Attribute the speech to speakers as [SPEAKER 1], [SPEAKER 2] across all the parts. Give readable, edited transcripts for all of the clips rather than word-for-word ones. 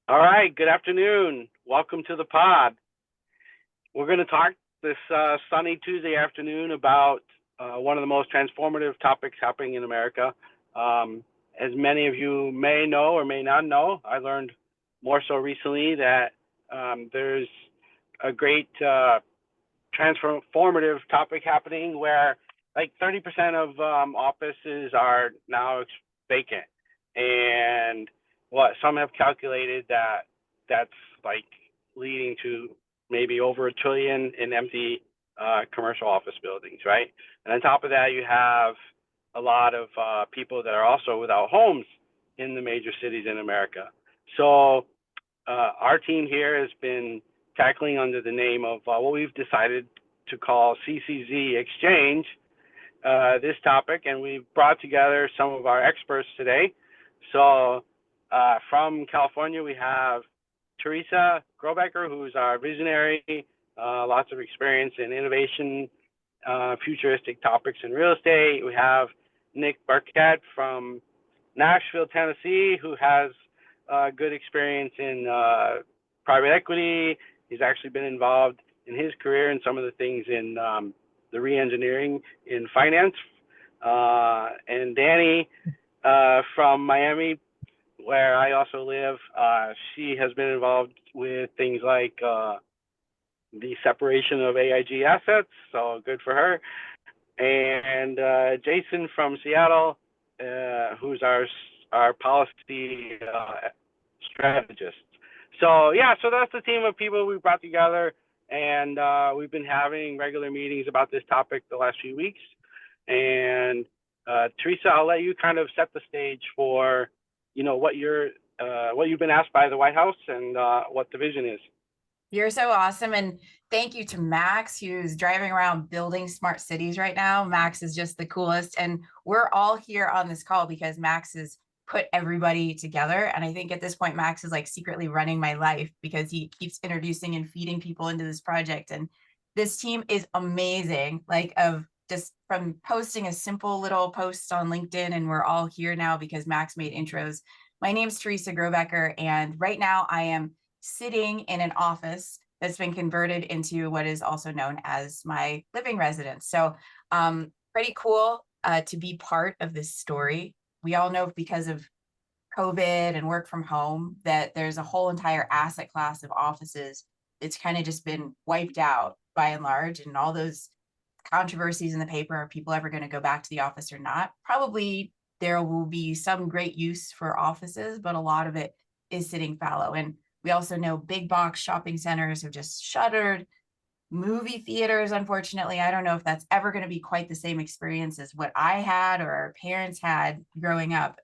[SPEAKER 1] All right, good afternoon. Welcome to the pod. We're going to talk this sunny Tuesday afternoon about one of the most transformative topics happening in America. As many of you may know or may not know, I learned more so recently that there's a great transformative topic happening where like 30% of offices are now vacant. And what some have calculated that that's like leading to maybe over $1 trillion in empty commercial office buildings, right? And on top of that, you have a lot of people that are also without homes in the major cities in America. So our team here has been tackling under the name of what we've decided to call CCZ-xchange this topic, and we've brought together some of our experts today. So from California, we have Teresa Grobecker, who's our visionary, lots of experience in innovation, futuristic topics in real estate. We have Nick Burkett from Nashville, Tennessee, who has good experience in private equity. He's actually been involved in his career in some of the things in the re-engineering in finance. And Danny from Miami, where I also live, she has been involved with things like the separation of AIG assets, so good for her. And Jason from Seattle, who's our policy strategist. So yeah, so that's the team of people we brought together, and we've been having regular meetings about this topic the last few weeks. And Teresa, I'll let you kind of set the stage for what you've been asked by the White House and what the vision is.
[SPEAKER 2] You're so awesome. And thank you to Max, who's driving around building smart cities right now. Max is just the coolest. And we're all here on this call because Max has put everybody together. And I think at this point, Max is like secretly running my life because he keeps introducing and feeding people into this project. And this team is amazing, like of just from posting a simple little post on LinkedIn, and we're all here now because Max made intros. My name's Teresa Grobecker, and right now I am sitting in an office that's been converted into what is also known as my living residence. So pretty cool to be part of this story. We all know because of COVID and work from home that there's a whole entire asset class of offices. It's kind of just been wiped out by and large, and all those controversies in the paper, are people ever going to go back to the office or not? Probably there will be some great use for offices, but a lot of it is sitting fallow. And we also know big box shopping centers have just shuttered. Movie theaters, unfortunately, I don't know if that's ever going to be quite the same experience as what I had or our parents had growing up,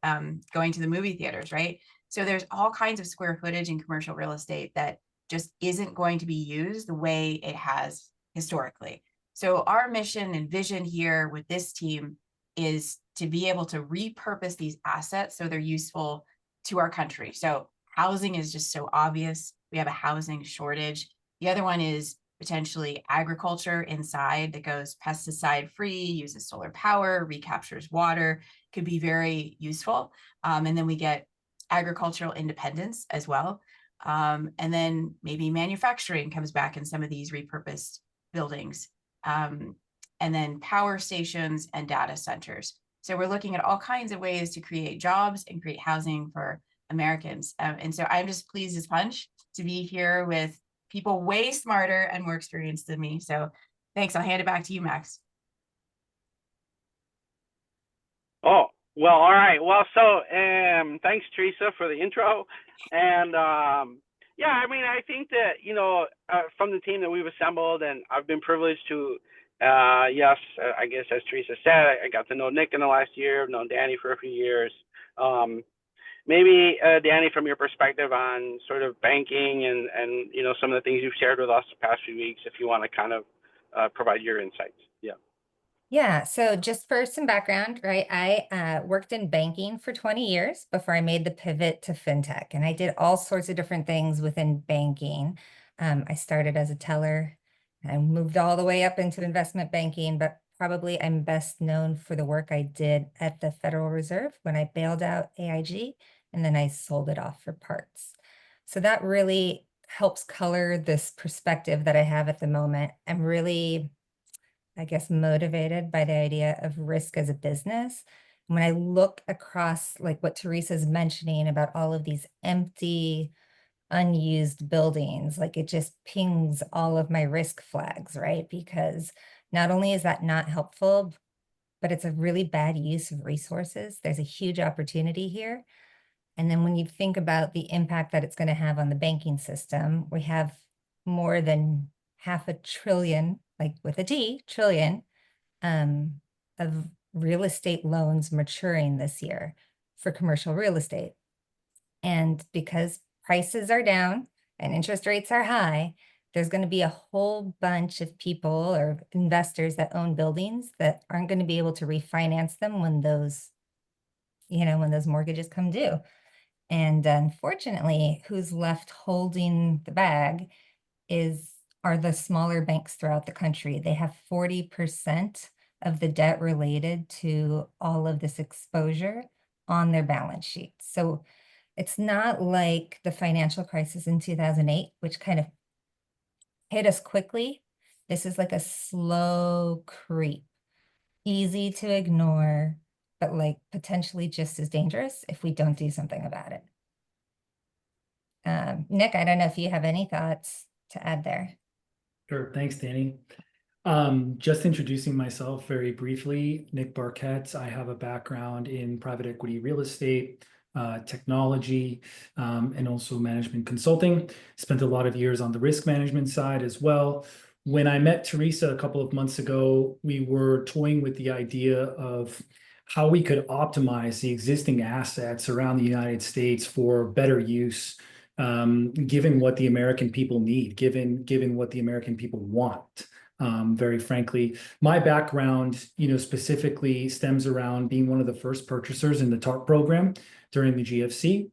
[SPEAKER 2] going to the movie theaters, right? So there's all kinds of square footage in commercial real estate that just isn't going to be used the way it has historically. So our mission and vision here with this team is to be able to repurpose these assets so they're useful to our country. So housing is just so obvious. We have a housing shortage. The other one is potentially agriculture inside that goes pesticide free, uses solar power, recaptures water, could be very useful. And then we get agricultural independence as well. And then maybe manufacturing comes back in some of these repurposed buildings. And then power stations and data centers. So we're looking at all kinds of ways to create jobs and create housing for Americans. And so I'm just pleased as punch to be here with people way smarter and more experienced than me. So thanks. I'll hand it back to you, Max.
[SPEAKER 1] Oh, well, all right. Well, so thanks, Teresa, for the intro. And yeah, I mean, I think that, from the team that we've assembled, and I've been privileged to, yes, I guess as Teresa said, I got to know Nick in the last year. I've known Danny for a few years. Maybe Danny, from your perspective on sort of banking and some of the things you've shared with us the past few weeks, if you want to kind of provide your insights. Yeah.
[SPEAKER 3] Yeah, so just for some background, right? I worked in banking for 20 years before I made the pivot to fintech, and I did all sorts of different things within banking. I started as a teller. I moved all the way up into investment banking, but probably I'm best known for the work I did at the Federal Reserve when I bailed out AIG, and then I sold it off for parts. So that really helps color this perspective that I have at the moment. I'm really, I guess, motivated by the idea of risk as a business. When I look across like what Teresa's mentioning about all of these empty, unused buildings, like it just pings all of my risk flags, right? Because not only is that not helpful, but it's a really bad use of resources. There's a huge opportunity here. And then when you think about the impact that it's going to have on the banking system, we have more than $500 billion, like with a T, trillion, of real estate loans maturing this year for commercial real estate. And because prices are down and interest rates are high, there's going to be a whole bunch of people or investors that own buildings that aren't going to be able to refinance them when those, when those mortgages come due. And unfortunately, who's left holding the bag are the smaller banks throughout the country. They have 40% of the debt related to all of this exposure on their balance sheet. So it's not like the financial crisis in 2008, which kind of hit us quickly. This is like a slow creep, easy to ignore, but like potentially just as dangerous if we don't do something about it. Nick, I don't know if you have any thoughts to add there.
[SPEAKER 4] Sure. Thanks, Danny. Just introducing myself very briefly, Nick Barquette. I have a background in private equity real estate, technology, and also management consulting. Spent a lot of years on the risk management side as well. When I met Teresa a couple of months ago, we were toying with the idea of how we could optimize the existing assets around the United States for better use, given what the American people need, given what the American people want. Very frankly, my background, specifically stems around being one of the first purchasers in the TARP program during the GFC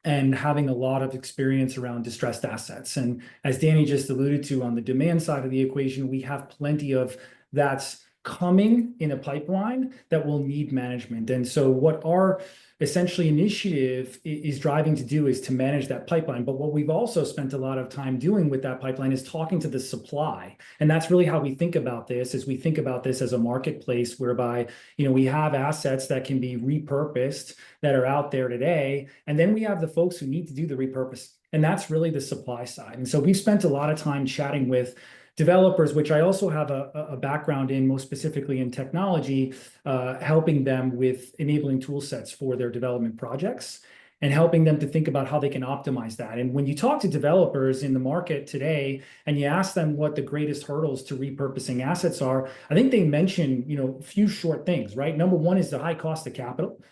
[SPEAKER 4] and having a lot of experience around distressed assets. And as Danny just alluded to, on the demand side of the equation, we have plenty of that's coming in a pipeline that will need management. And so what our essentially initiative is driving to do is to manage that pipeline. But what we've also spent a lot of time doing with that pipeline is talking to the supply. And that's really how we think about this, is we think about this as a marketplace whereby, we have assets that can be repurposed that are out there today. And then we have the folks who need to do the repurpose. And that's really the supply side. And so we've spent a lot of time chatting with developers, which I also have a background in, most specifically in technology, helping them with enabling tool sets for their development projects and helping them to think about how they can optimize that. And when you talk to developers in the market today and you ask them what the greatest hurdles to repurposing assets are, I think they mention, a few short things, right? Number one is the high cost of capital.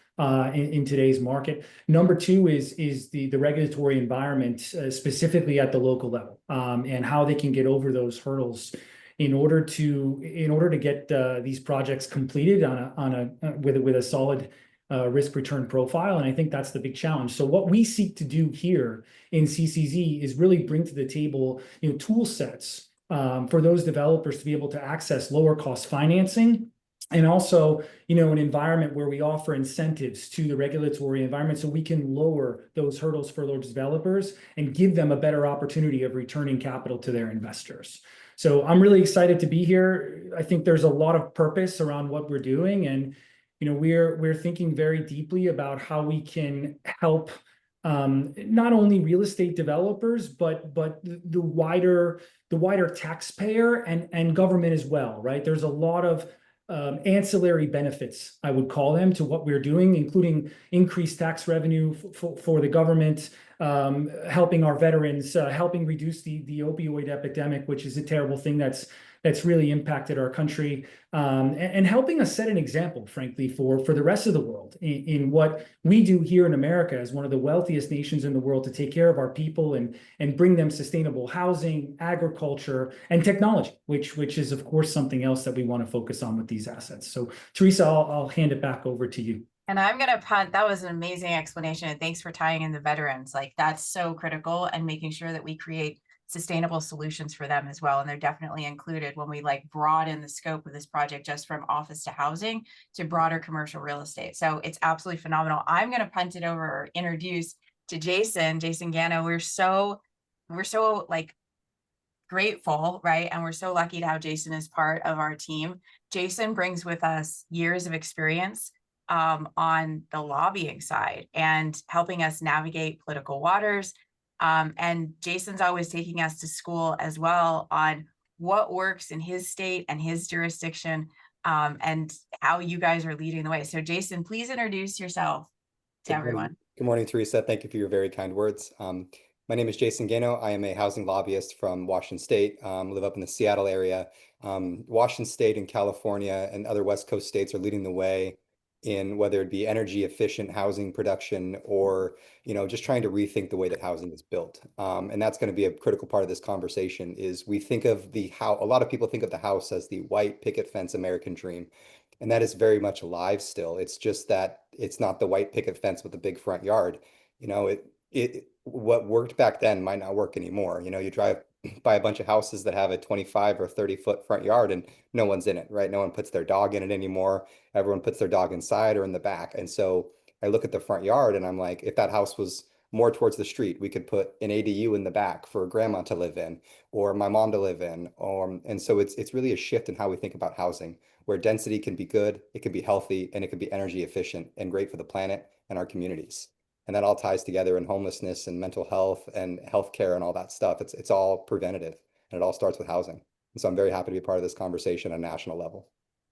[SPEAKER 4] In today's market. Number two is the regulatory environment, specifically at the local level, and how they can get over those hurdles in order to get these projects completed with a solid risk return profile. And I think that's the big challenge. So what we seek to do here in CCZ is really bring to the table tool sets for those developers to be able to access lower cost financing. And also, an environment where we offer incentives to the regulatory environment so we can lower those hurdles for those developers and give them a better opportunity of returning capital to their investors. So I'm really excited to be here. I think there's a lot of purpose around what we're doing. And, we're thinking very deeply about how we can help not only real estate developers, but the wider taxpayer and government as well, right? There's a lot of ancillary benefits, I would call them, to what we're doing, including increased tax revenue for the government, helping our veterans, helping reduce the opioid epidemic, which is a terrible thing that's really impacted our country, and helping us set an example, frankly, for the rest of the world in what we do here in America as one of the wealthiest nations in the world to take care of our people and bring them sustainable housing, agriculture, and technology, which is, of course, something else that we want to focus on with these assets. So, Teresa, I'll hand it back over to you.
[SPEAKER 2] And I'm going to punt. That was an amazing explanation. And thanks for tying in the veterans. Like, that's so critical, and making sure that we create sustainable solutions for them as well. And they're definitely included when we broaden the scope of this project just from office to housing to broader commercial real estate. So it's absolutely phenomenal. I'm going to punt it over or introduce to Jason Gano. We're so like grateful, right? And we're so lucky to have Jason as part of our team. Jason brings with us years of experience on the lobbying side and helping us navigate political waters. And Jason's always taking us to school as well on what works in his state and his jurisdiction, and how you guys are leading the way. So Jason, please introduce yourself to everyone.
[SPEAKER 5] Good morning, Teresa. Thank you for your very kind words. My name is Jason Gano. I am a housing lobbyist from Washington State. Live up in the Seattle area. Washington State and California and other West Coast states are leading the way in whether it be energy efficient housing production or just trying to rethink the way that housing is built. And that's going to be a critical part of this conversation. Is we think of a lot of people think of the house as the white picket fence American dream. And that is very much alive still. It's just that it's not the white picket fence with the big front yard. What worked back then might not work anymore. You drive by a bunch of houses that have a 25 or 30-foot front yard and no one's in it, right? No one puts their dog in it anymore. Everyone puts their dog inside or in the back. And so I look at the front yard and I'm like, if that house was more towards the street, we could put an ADU in the back for grandma to live in or my mom to live in. And so it's really a shift in how we think about housing, where density can be good, it can be healthy, and it can be energy efficient and great for the planet and our communities. And that all ties together in homelessness and mental health and healthcare and all that stuff. It's all preventative, and it all starts with housing. And so I'm very happy to be part of this conversation on a national level.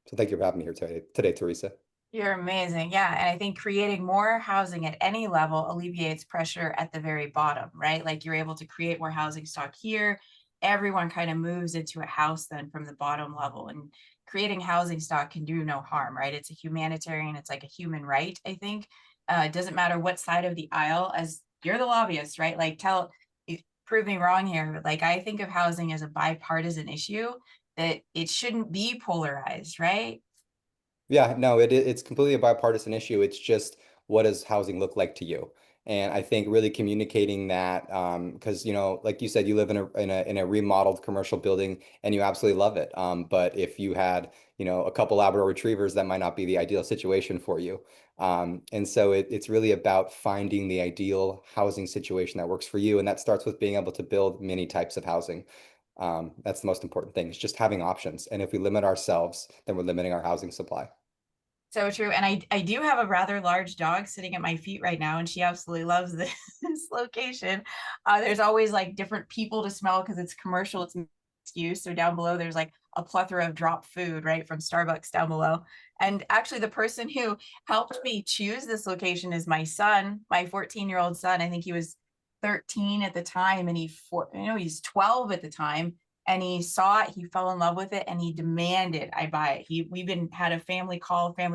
[SPEAKER 5] So thank you for having me here today, Teresa.
[SPEAKER 2] You're amazing. Yeah. And I think creating more housing at any level alleviates pressure at the very bottom, right? Like you're able to create more housing stock here. Everyone kind of moves into a house then from the bottom level, and creating housing stock can do no harm, right? It's a humanitarian, it's like a human right, I think. It doesn't matter what side of the aisle, as you're the lobbyist, right? Like prove me wrong here, but like I think of housing as a bipartisan issue, that it shouldn't be polarized, right?
[SPEAKER 5] Yeah, no, it's completely a bipartisan issue. It's just, what does housing look like to you? And I think really communicating that, because like you said, you live in a remodeled commercial building and you absolutely love it. But if you had a couple Labrador retrievers, that might not be the ideal situation for you. And so it's really about finding the ideal housing situation that works for you, and that starts with being able to build many types of housing. That's the most important thing, is just having options. And if we limit ourselves, then we're limiting our housing supply.
[SPEAKER 2] So true. And I do have a rather large dog sitting at my feet right now, and she absolutely loves this location. There's always like different people to smell because it's commercial, it's mixed use. So down below, there's like a plethora of drop food, right, from Starbucks down below. And actually, the person who helped me choose this location is my son, my 14-year-old son. I think he was 13 at the time, and he's 12 at the time. And he saw it, he fell in love with it, and he demanded I buy it. We've had a family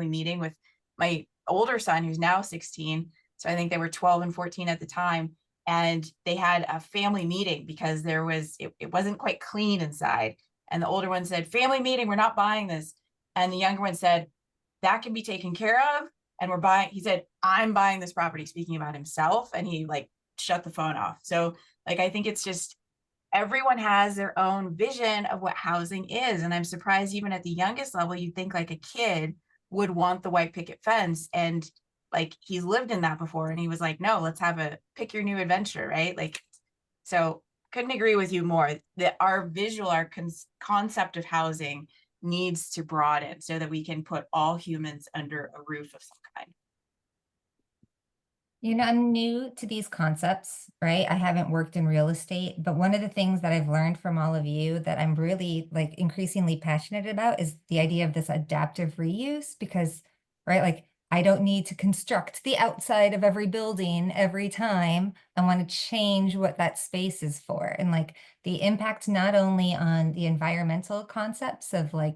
[SPEAKER 2] meeting with my older son, who's now 16. So I think they were 12 and 14 at the time. And they had a family meeting because it wasn't quite clean inside. And the older one said, family meeting, we're not buying this. And the younger one said, that can be taken care of. And he said, I'm buying this property, speaking about himself. And he like shut the phone off. So like, I think it's just, everyone has their own vision of what housing is. And I'm surprised even at the youngest level, you'd think like a kid would want the white picket fence. And like, he's lived in that before. And he was like, no, let's pick your new adventure, right? Like, so couldn't agree with you more that our concept of housing needs to broaden so that we can put all humans under a roof of some kind.
[SPEAKER 3] I'm new to these concepts, right? I haven't worked in real estate, but one of the things that I've learned from all of you that I'm really like increasingly passionate about is the idea of this adaptive reuse, because, right, like I don't need to construct the outside of every building every time. I want to change what that space is for. And like the impact not only on the environmental concepts of like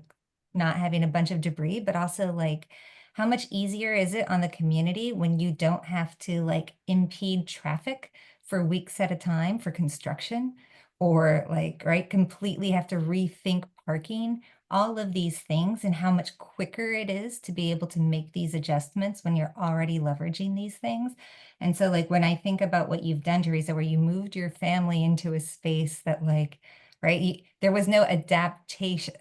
[SPEAKER 3] not having a bunch of debris, but also like how much easier is it on the community when you don't have to like impede traffic for weeks at a time for construction, or like, right, completely have to rethink parking, all of these things, and how much quicker it is to be able to make these adjustments when you're already leveraging these things. And so like when I think about what you've done, Teresa, where you moved your family into a space that like, right, there was no adaptation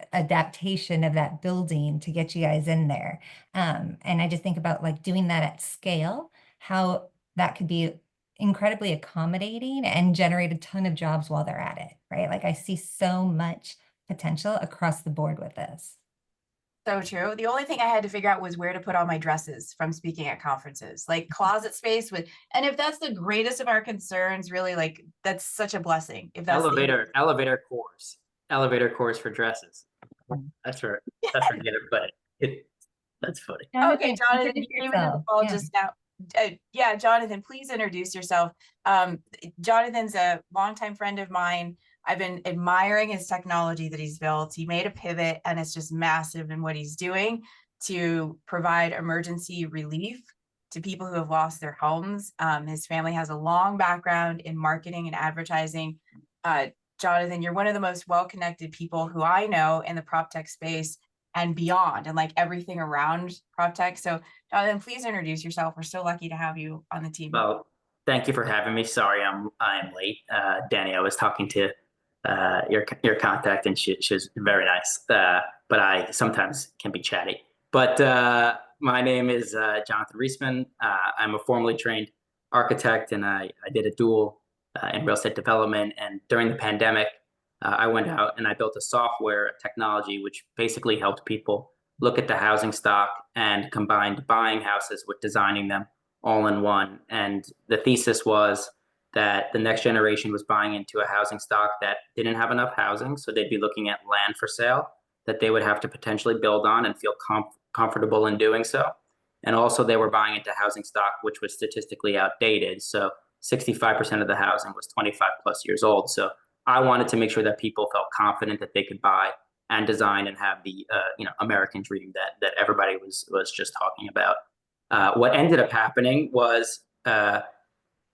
[SPEAKER 3] of that building to get you guys in there. And I just think about like doing that at scale, how that could be incredibly accommodating and generate a ton of jobs while they're at it, right? Like I see so much potential across the board with this.
[SPEAKER 2] So true. The only thing I had to figure out was where to put all my dresses from speaking at conferences, like closet space with, and if that's the greatest of our concerns, really, like that's such a blessing. If that's
[SPEAKER 6] elevator cores for dresses. That's where you gotta put it. That's funny.
[SPEAKER 2] Okay, Jonathan,
[SPEAKER 3] introduce
[SPEAKER 2] you came into the
[SPEAKER 3] yourself.
[SPEAKER 2] call
[SPEAKER 3] Yeah.
[SPEAKER 2] just now. Yeah, Jonathan, please introduce yourself. Jonathan's a longtime friend of mine. I've been admiring his technology that he's built. He made a pivot and it's just massive in what he's doing to provide emergency relief to people who have lost their homes. His family has a long background in marketing and advertising. Jonathan, you're one of the most well-connected people who I know in the prop tech space and beyond, and like everything around prop tech. So Jonathan, please introduce yourself. We're so lucky to have you on the team.
[SPEAKER 6] Well, thank you for having me. Sorry, I'm late. Danny, I was talking to your contact, and she's very nice. But I sometimes can be chatty. But my name is Jonathan Reisman. I'm a formally trained architect, and I did a dual in real estate development. And during the pandemic, I went out and I built a software technology which basically helped people look at the housing stock and combined buying houses with designing them all in one. And the thesis was that the next generation was buying into a housing stock that didn't have enough housing, so they'd be looking at land for sale that they would have to potentially build on and feel comfortable in doing so. And also they were buying into housing stock which was statistically outdated. So 65% of the housing was 25 plus years old. So I wanted to make sure that people felt confident that they could buy and design and have the American dream that everybody was just talking about. What ended up happening was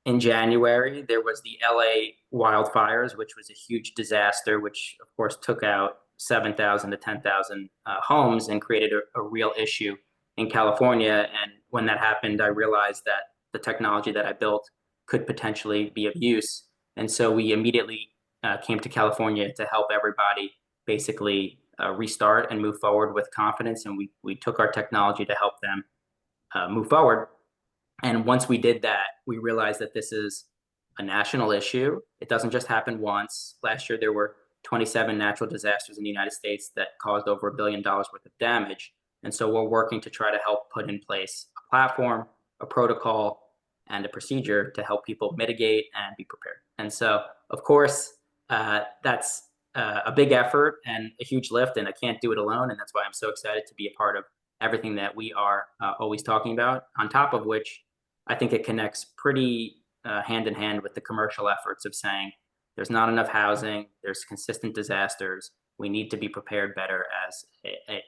[SPEAKER 6] in January, there was the LA wildfires, which was a huge disaster, which of course took out 7,000 to 10,000 homes and created a real issue in California. And when that happened, I realized that the technology that I built could potentially be of use. And so we immediately came to California to help everybody basically restart and move forward with confidence. And we took our technology to help them move forward. And once we did that, we realized that this is a national issue. It doesn't just happen once. Last year, there were 27 natural disasters in the United States that caused over $1 billion worth of damage. And so we're working to try to help put in place a platform, a protocol, and a procedure to help people mitigate and be prepared. And so, of course, that's a big effort and a huge lift, and I can't do it alone. And that's why I'm so excited to be a part of everything that we are always talking about, on top of which I think it connects pretty hand in hand with the commercial efforts of saying there's not enough housing, there's consistent disasters, we need to be prepared better as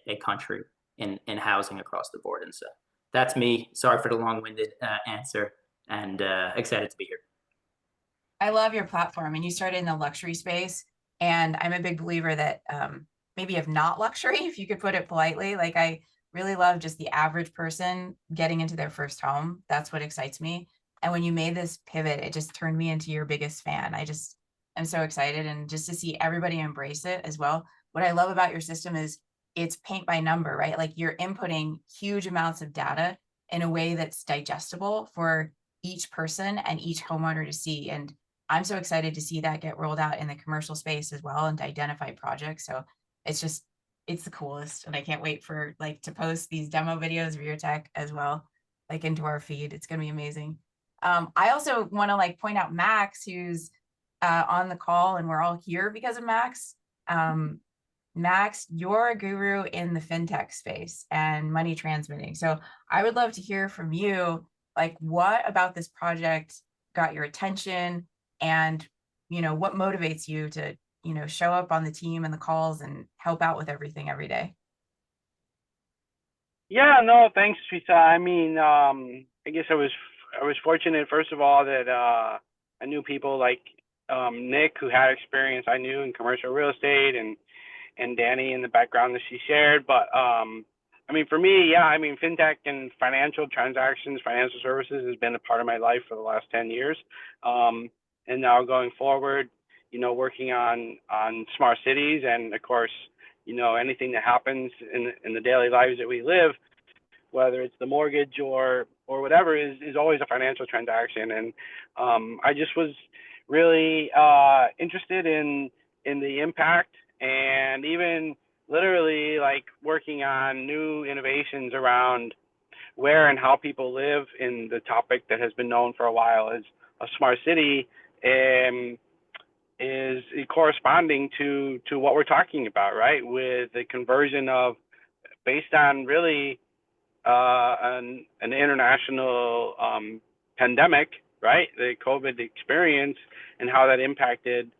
[SPEAKER 6] a country in housing across the board. And so that's me. Sorry for the long-winded answer, and excited to be here.
[SPEAKER 2] I love your platform, and you started in the luxury space, and I'm a big believer that maybe of not luxury, if you could put it politely. Like I really love just the average person getting into their first home. That's what excites me. And when you made this pivot, it just turned me into your biggest fan. I'm so excited, and just to see everybody embrace it as well. What I love about your system is it's paint by number, right? Like you're inputting huge amounts of data in a way that's digestible for each person and each homeowner to see. And I'm so excited to see that get rolled out in the commercial space as well, and to identify projects. So it's the coolest, and I can't wait for like to post these demo videos of your tech as well, like into our feed. It's gonna be amazing. I also want to like point out Max, who's on the call, and we're all here because of Max. Max, you're a guru in the fintech space and money transmitting. So I would love to hear from you, like what about this project got your attention, and what motivates you to show up on the team and the calls and help out with everything every day.
[SPEAKER 1] Yeah, no, thanks, Teresa. I mean, I guess I was fortunate, first of all, that I knew people like Nick, who had experience I knew in commercial real estate, and Danny in the background that she shared. But I mean, for me, yeah, I mean, fintech and financial transactions, financial services has been a part of my life for the last 10 years. And now going forward, working on smart cities, and of course, anything that happens in the daily lives that we live, whether it's the mortgage or or whatever is always a financial transaction. And I just was really interested in the impact, and even literally like working on new innovations around where and how people live in the topic that has been known for a while as a smart city, is corresponding to what we're talking about, right? With the conversion of, based on really an international pandemic, right? The COVID experience and how that impacted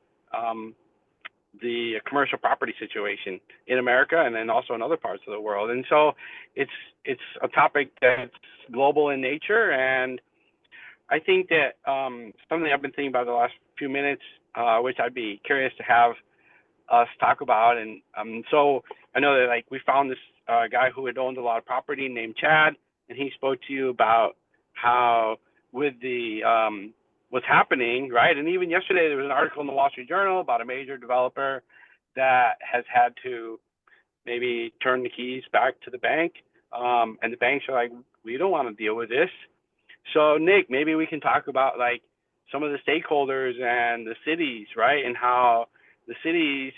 [SPEAKER 1] the commercial property situation in America and then also in other parts of the world. And so it's a topic that's global in nature. And I think that something I've been thinking about the last few minutes, which I'd be curious to have us talk about. And so I know that like we found this guy who had owned a lot of property named Chad, and he spoke to you about how with the what's happening, right? And even yesterday there was an article in the Wall Street Journal about a major developer that has had to maybe turn the keys back to the bank, and the banks are like, we don't want to deal with this. So Nick, maybe we can talk about like some of the stakeholders and the cities, right? And how the cities,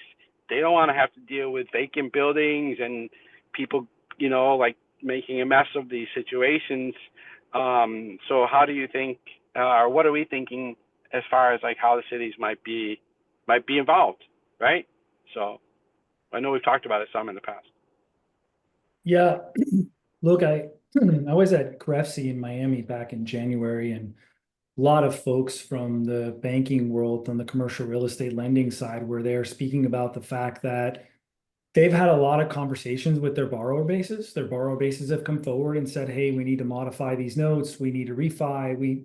[SPEAKER 1] they don't want to have to deal with vacant buildings and people, you know, like making a mess of these situations. So how do you think, or what are we thinking as far as like how the cities might be involved, right? So I know we've talked about it some in the past.
[SPEAKER 4] Yeah, look, I was at CREFC in Miami back in January, and a lot of folks from the banking world on the commercial real estate lending side were there speaking about the fact that they've had a lot of conversations with their borrower bases. Their borrower bases have come forward and said, hey, we need to modify these notes. We need to refi. We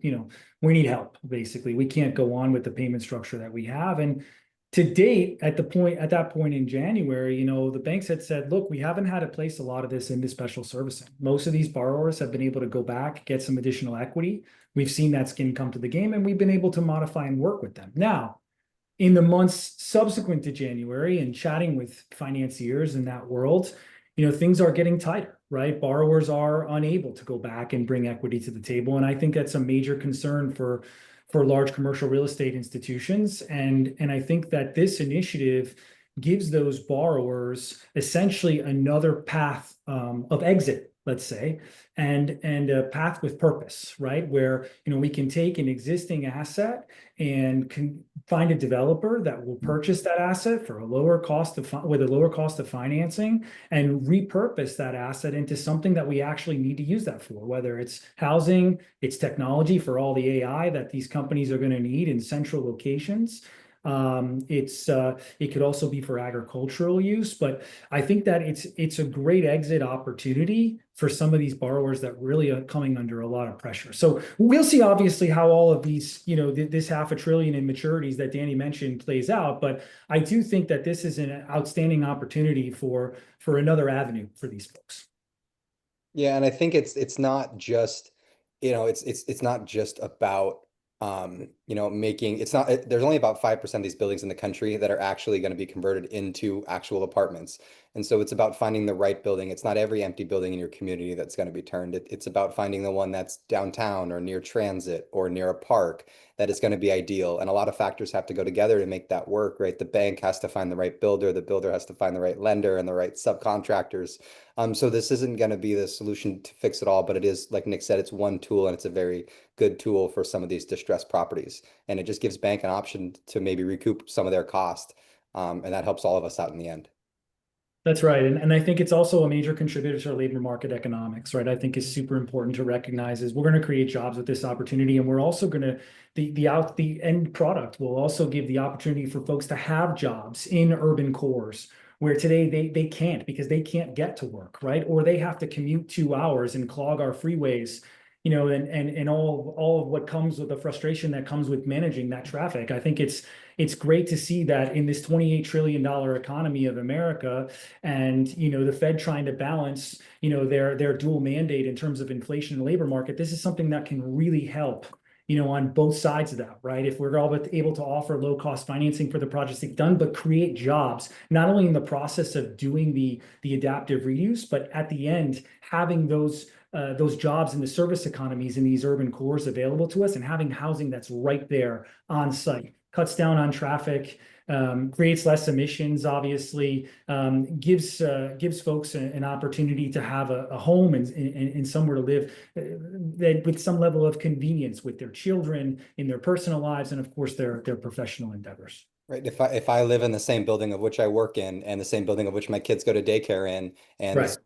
[SPEAKER 4] need help, basically. We can't go on with the payment structure that we have. And to date, at that point in January, the banks had said, look, we haven't had to place a lot of this into special servicing. Most of these borrowers have been able to go back, get some additional equity. We've seen that skin come to the game, and we've been able to modify and work with them. Now, in the months subsequent to January and chatting with financiers in that world, things are getting tighter, right? Borrowers are unable to go back and bring equity to the table. And I think that's a major concern for large commercial real estate institutions. And I think that this initiative gives those borrowers essentially another path of exit, let's say, and a path with purpose, right? Where, we can take an existing asset and can find a developer that will purchase that asset for with a lower cost of financing, and repurpose that asset into something that we actually need to use that for, whether it's housing, it's technology for all the AI that these companies are going to need in central locations. It could also be for agricultural use, but I think that it's a great exit opportunity for some of these borrowers that really are coming under a lot of pressure. So we'll see obviously how all of these, this $500 billion in maturities that Danny mentioned plays out, but I do think that this is an outstanding opportunity for another avenue for these folks.
[SPEAKER 5] Yeah, and I think it's not just, it's not just about there's only about 5% of these buildings in the country that are actually going to be converted into actual apartments. And so it's about finding the right building. It's not every empty building in your community that's going to be turned. It's about finding the one that's downtown or near transit or near a park that is going to be ideal. And a lot of factors have to go together to make that work, right? The bank has to find the right builder. The builder has to find the right lender and the right subcontractors. So this isn't going to be the solution to fix it all, but it is, like Nick said, it's one tool, and it's a very good tool for some of these distressed properties. And it just gives bank an option to maybe recoup some of their cost. And that helps all of us out in the end.
[SPEAKER 4] That's right. And I think it's also a major contributor to our labor market economics, right? I think is super important to recognize is we're going to create jobs with this opportunity. And we're also going to, the end product will also give the opportunity for folks to have jobs in urban cores where today they can't, because they can't get to work, right? Or they have to commute 2 hours and clog our freeways, and all of what comes with the frustration that comes with managing that traffic. I think it's great to see that in this $28 trillion economy of America, and the Fed trying to balance their dual mandate in terms of inflation and labor market. This is something that can really help on both sides of that, right? If we're all able to offer low cost financing for the projects they've done, but create jobs, not only in the process of doing the adaptive reuse, but at the end, having those those jobs in the service economies in these urban cores available to us, and having housing that's right there on site cuts down on traffic, creates less emissions, obviously, gives folks an opportunity to have a home and somewhere to live with some level of convenience with their children, in their personal lives, and of course their professional endeavors.
[SPEAKER 5] Right. If I live in the same building of which I work in, and the same building of which my kids go to daycare in, and
[SPEAKER 4] Right.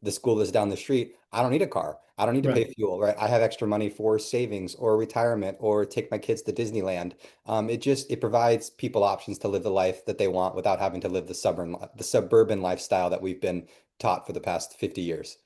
[SPEAKER 5] the school is down the street, I don't need a car. I don't need to pay fuel, right? I have extra money for savings or retirement or take my kids to Disneyland. It provides people options to live the life that they want without having to live the suburban lifestyle that we've been taught for the past 50 years.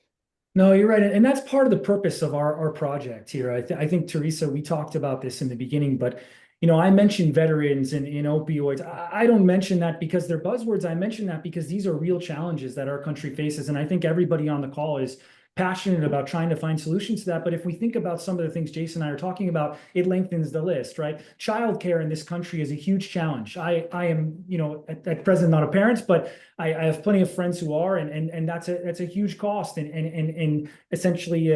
[SPEAKER 4] No, you're right. And that's part of the purpose of our project here. I think, Teresa, we talked about this in the beginning, but I mentioned veterans and opioids. I don't mention that because they're buzzwords. I mention that because these are real challenges that our country faces. And I think everybody on the call is passionate about trying to find solutions to that. But if we think about some of the things Jason and I are talking about, it lengthens the list, right? Childcare in this country is a huge challenge. I am, at present not a parent, but I have plenty of friends who are, and that's a huge cost and essentially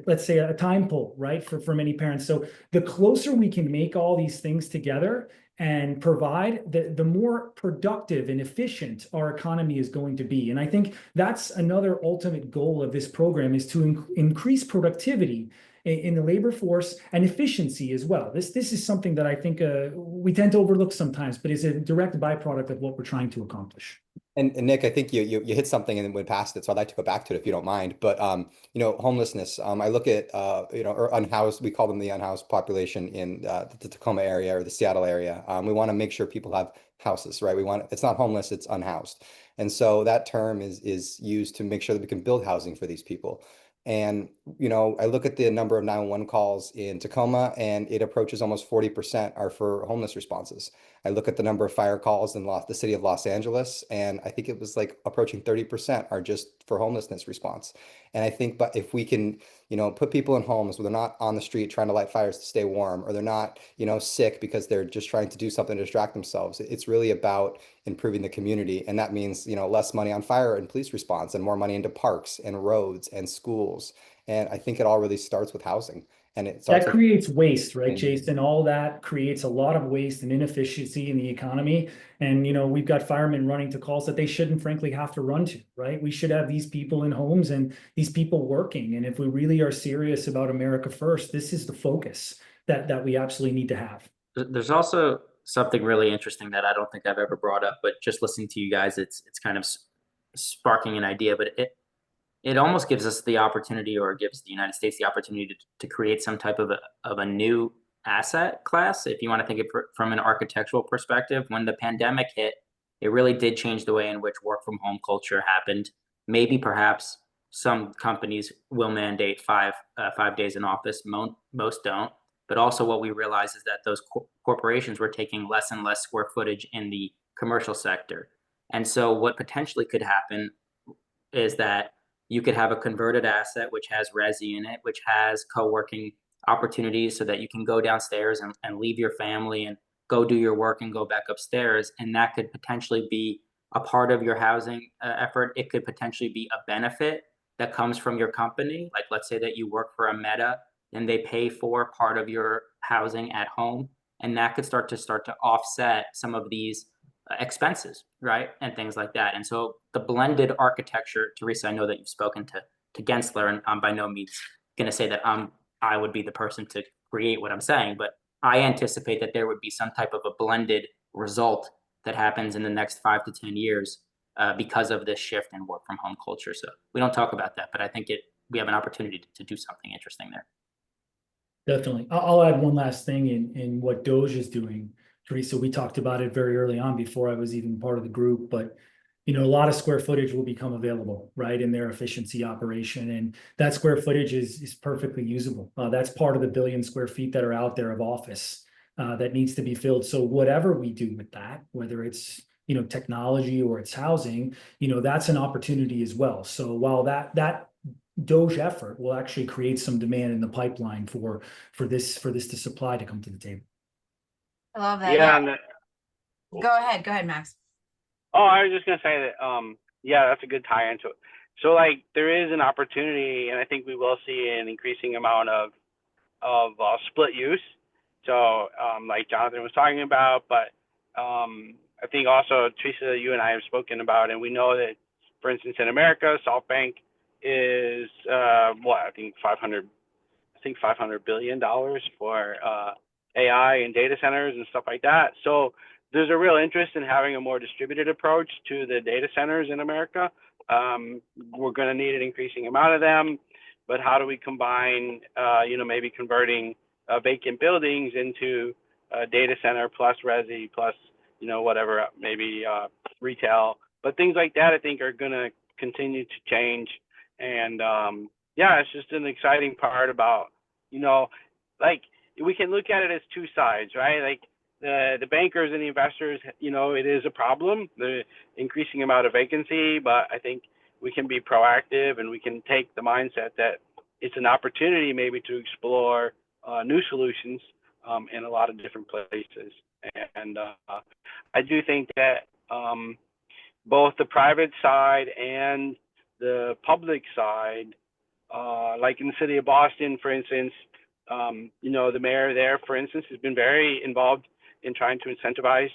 [SPEAKER 4] let's say a time pull, right, for many parents. So the closer we can make all these things together and provide, the more productive and efficient our economy is going to be. And I think that's another ultimate goal of this program, is to increase productivity in the labor force and efficiency as well. This is something that I think we tend to overlook sometimes, but is a direct byproduct of what we're trying to accomplish.
[SPEAKER 5] And Nick, I think you hit something and then went past it, so I'd like to go back to it if you don't mind. But homelessness. I look at or unhoused. We call them the unhoused population in the Tacoma area or the Seattle area. We want to make sure people have houses, right? It's not homeless, it's unhoused, and so that term is used to make sure that we can build housing for these people. And I look at the number of 911 calls in Tacoma, and it approaches almost 40% are for homeless responses. I look at the number of fire calls in the city of Los Angeles, and I think it was like approaching 30% are just for homelessness response. And I think, but if we can, put people in homes where they're not on the street trying to light fires to stay warm, or they're not, sick because they're just trying to do something to distract themselves. It's really about improving the community. And that means, less money on fire and police response and more money into parks and roads and schools. And I think it all really starts with housing. And
[SPEAKER 4] that creates waste, right, Jason? All that creates a lot of waste and inefficiency in the economy. And, we've got firemen running to calls that they shouldn't frankly have to run to, right? We should have these people in homes and these people working. And if we really are serious about America first, this is the focus that we absolutely need to have.
[SPEAKER 6] There's also something really interesting that I don't think I've ever brought up, but just listening to you guys, it's kind of sparking an idea, but it almost gives us the opportunity, or gives the United States the opportunity to create some type of a new asset class. If you want to think of it from an architectural perspective, when the pandemic hit, it really did change the way in which work from home culture happened. Maybe perhaps some companies will mandate 5 days in office. Most don't. But also what we realize is that those corporations were taking less and less square footage in the commercial sector. And so what potentially could happen is that you could have a converted asset which has resi in it, which has co-working opportunities, so that you can go downstairs and leave your family and go do your work and go back upstairs. And that could potentially be a part of your housing effort. It could potentially be a benefit that comes from your company. Like, let's say that you work for a Meta and they pay for part of your housing at home. And that could start to offset some of these expenses, right? And things like that. And so the blended architecture, Teresa, I know that you've spoken to Gensler, and I'm by no means going to say that I would be the person to create what I'm saying, but I anticipate that there would be some type of a blended result that happens in the next 5 to 10 years because of this shift in work from home culture. So we don't talk about that, but I think we have an opportunity to do something interesting there.
[SPEAKER 4] Definitely. I'll add one last thing in what Doge is doing. Teresa, we talked about it very early on before I was even part of the group, but a lot of square footage will become available, right, in their efficiency operation. And that square footage is perfectly usable. That's part of the 1 billion square feet that are out there of office that needs to be filled. So whatever we do with that, whether it's, technology or it's housing, that's an opportunity as well. So while that Doge effort will actually create some demand in the pipeline for this to supply to come to the table.
[SPEAKER 2] I love that.
[SPEAKER 1] Yeah.
[SPEAKER 2] Go ahead, Max.
[SPEAKER 1] Oh, I was just gonna say that. Yeah, that's a good tie into it. So like there is an opportunity, and I think we will see an increasing amount of split use. So like Jonathan was talking about, but I think also Teresa, you and I have spoken about, and we know that, for instance, in America, SoftBank is I think $500 billion for AI and data centers and stuff like that. So there's a real interest in having a more distributed approach to the data centers in America. We're going to need an increasing amount of them, but how do we combine, maybe converting vacant buildings into data center plus resi plus, whatever, maybe retail, but things like that I think are going to continue to change. And it's just an exciting part about, like we can look at it as two sides, right? Like the bankers and the investors, it is a problem, the increasing amount of vacancy, but I think we can be proactive and we can take the mindset that it's an opportunity maybe to explore new solutions in a lot of different places. And I do think that both the private side and the public side, like in the city of Boston, for instance, the mayor there, for instance, has been very involved in trying to incentivize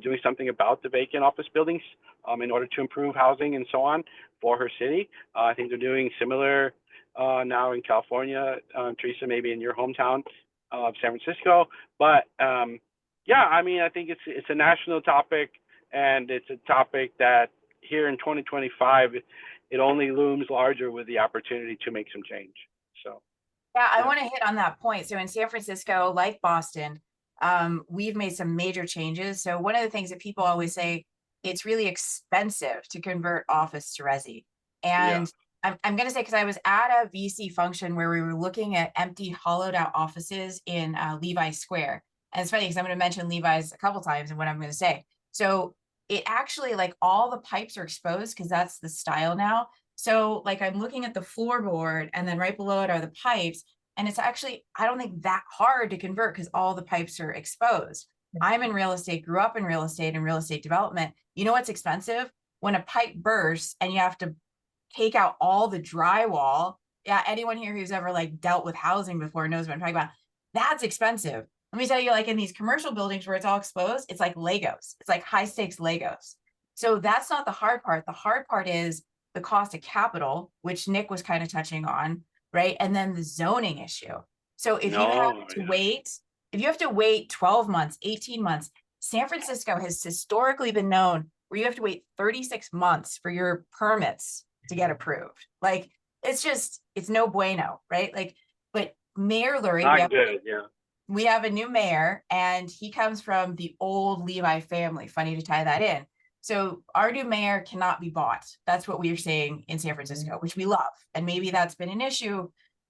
[SPEAKER 1] doing something about the vacant office buildings in order to improve housing and so on for her city. I think they're doing similar now in California, Teresa, maybe in your hometown of San Francisco. But I think it's a national topic, and it's a topic that here in 2025, it only looms larger with the opportunity to make some change. So.
[SPEAKER 2] Yeah, I want to hit on that point. So in San Francisco, like Boston, we've made some major changes. So one of the things that people always say, it's really expensive to convert office to resi. And I'm going to say, because I was at a VC function where we were looking at empty, hollowed out offices in Levi Square. And it's funny because I'm going to mention Levi's a couple times in what I'm going to say. So it actually, like, all the pipes are exposed because that's the style now. So like I'm looking at the floorboard and then right below it are the pipes. And it's actually, I don't think that hard to convert because all the pipes are exposed. I'm in real estate, grew up in real estate and real estate development. You know what's expensive? When a pipe bursts and you have to take out all the drywall. Yeah, anyone here who's ever like dealt with housing before knows what I'm talking about. That's expensive. Let me tell you, like in these commercial buildings where it's all exposed, it's like Legos. It's like high stakes Legos. So that's not the hard part. The hard part is the cost of capital, which Nick was kind of touching on, right? And then the zoning issue. So if you have to wait 12 months, 18 months, San Francisco has historically been known where you have to wait 36 months for your permits to get approved. Like, it's no bueno, right? Like, but Mayor Lurie, we have a new mayor, and he comes from the old Levi family. Funny to tie that in. So our new mayor cannot be bought. That's what we are saying in San Francisco, which we love. And maybe that's been an issue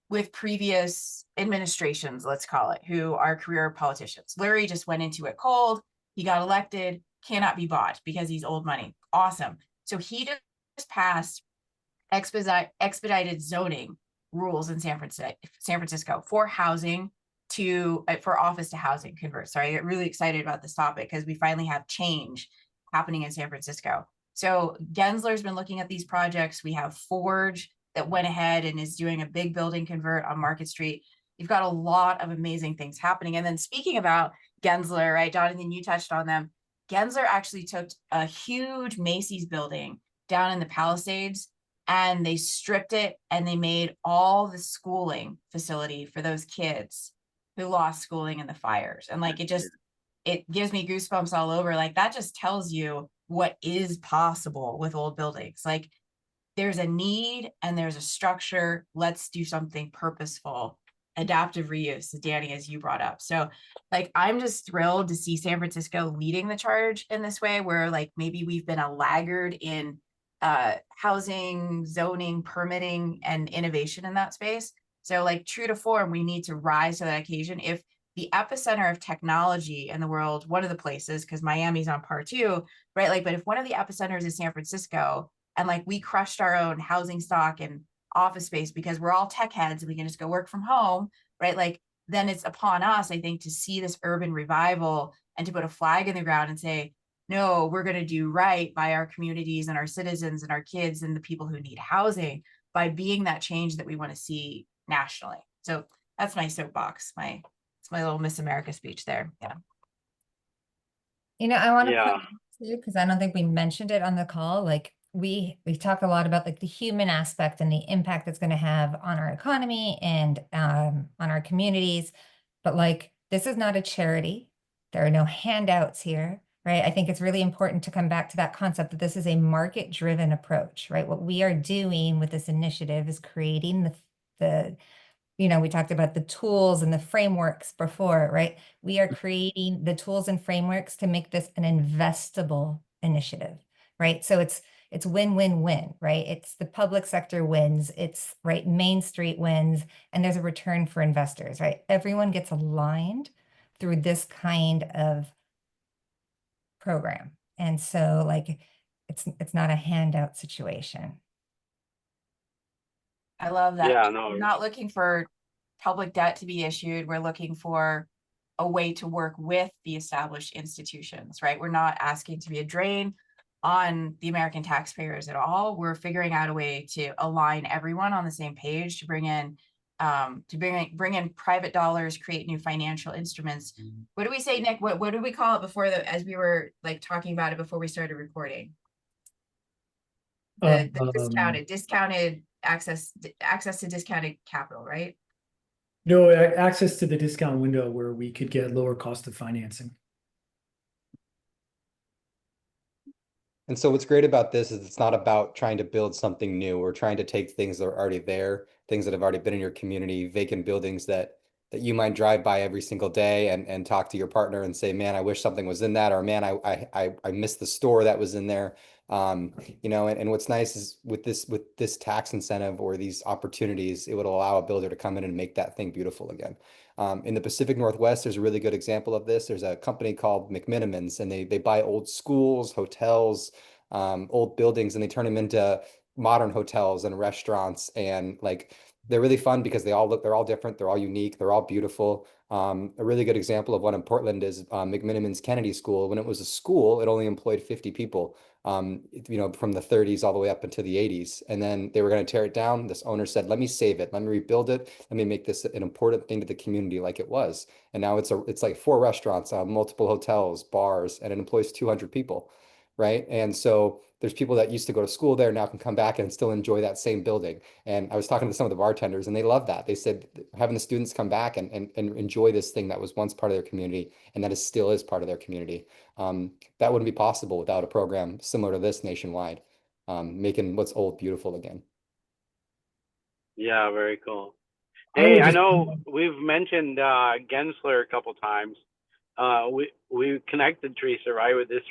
[SPEAKER 2] with previous administrations, let's call it, who are career politicians. Lurie just went into it cold. He got elected, cannot be bought because he's old money. Awesome. So he just passed expedited zoning rules in San Francisco for housing for office to housing convert. Sorry, I get really excited about this topic because we finally have change happening in San Francisco. So Gensler's been looking at these projects. We have Forge that went ahead and is doing a big building convert on Market Street. You've got a lot of amazing things happening. And then speaking about Gensler, right, Jonathan, you touched on them. Gensler actually took a huge Macy's building down in the Palisades, and they stripped it and they made all the schooling facility for those kids who lost schooling in the fires. And like, it gives me goosebumps all over. Like, that just tells you what is possible with old buildings. Like, there's a need and there's a structure. Let's do something purposeful, adaptive reuse, Danny, as you brought up. So like, I'm just thrilled to see San Francisco leading the charge in this way, where like maybe we've been a laggard in housing, zoning, permitting, and innovation in that space. So like, true to form, we need to rise to that occasion. If the epicenter of technology in the world, one of the places, because Miami's on par too, right? Like, but if one of the epicenters is San Francisco, and like we crushed our own housing stock and office space because we're all tech heads and we can just go work from home, right? Like, then it's upon us, I think, to see this urban revival and to put a flag in the ground and say, no, we're going to do right by our communities and our citizens and our kids and the people who need housing by being that change that we want to see nationally. So that's my soapbox. It's my little Miss America speech there. Yeah.
[SPEAKER 3] You know, I want to
[SPEAKER 1] Yeah.
[SPEAKER 3] point out too, because I don't think we mentioned it on the call. Like we talk a lot about like the human aspect and the impact it's going to have on our economy and on our communities. But like, this is not a charity. There are no handouts here, right? I think it's really important to come back to that concept that this is a market-driven approach, right? What we are doing with this initiative is creating you know, we talked about the tools and the frameworks before, right? We are creating the tools and frameworks to make this an investable initiative, right? So it's win-win-win, right? It's the public sector wins, it's right, Main Street wins, and there's a return for investors, right? Everyone gets aligned through this kind of program. And so like, it's not a handout situation.
[SPEAKER 2] I love that.
[SPEAKER 1] Yeah, no.
[SPEAKER 2] We're not looking for public debt to be issued. We're looking for a way to work with the established institutions, right? We're not asking to be a drain on the American taxpayers at all. We're figuring out a way to align everyone on the same page to bring in private dollars, create new financial instruments. What do we say, Nick? What did we call it before as we were like talking about it before we started recording? The discounted access to discounted capital, right?
[SPEAKER 4] No, access to the discount window where we could get lower cost of financing.
[SPEAKER 5] And so what's great about this is it's not about trying to build something new. We're trying to take things that are already there, things that have already been in your community, vacant buildings that you might drive by every single day and talk to your partner and say, man, I wish something was in that, or man, I missed the store that was in there. You know, and what's nice is with this tax incentive or these opportunities, it would allow a builder to come in and make that thing beautiful again. In the Pacific Northwest, there's a really good example of this. There's a company called McMinimans, and they buy old schools, hotels, old buildings, and they turn them into modern hotels and restaurants. And like, they're really fun because they're all different, they're all unique, they're all beautiful. A really good example of one in Portland is McMinimans Kennedy School. When it was a school, it only employed 50 people. You know, from the 30s all the way up into the 80s. And then they were going to tear it down. This owner said, let me save it. Let me rebuild it. Let me make this an important thing to the community like it was. And now it's like 4 restaurants, multiple hotels, bars, and it employs 200 people. Right. And so there's people that used to go to school there now can come back and still enjoy that same building. And I was talking to some of the bartenders and they love that. They said having the students come back and enjoy this thing that was once part of their community and that still is part of their community. That wouldn't be possible without a program similar to this nationwide, making what's old beautiful again.
[SPEAKER 1] Yeah, very cool. Hey, I know we've mentioned Gensler a couple times. We connected Teresa, right, with this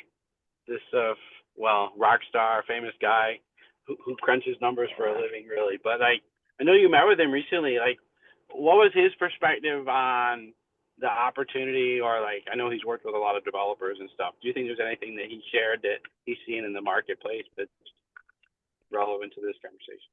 [SPEAKER 1] rock star, famous guy who crunches numbers for a living, really. But I know you met with him recently. Like, what was his perspective on the opportunity, or like, I know he's worked with a lot of developers and stuff. Do you think there's anything that he shared that he's seeing in the marketplace that's relevant to this conversation?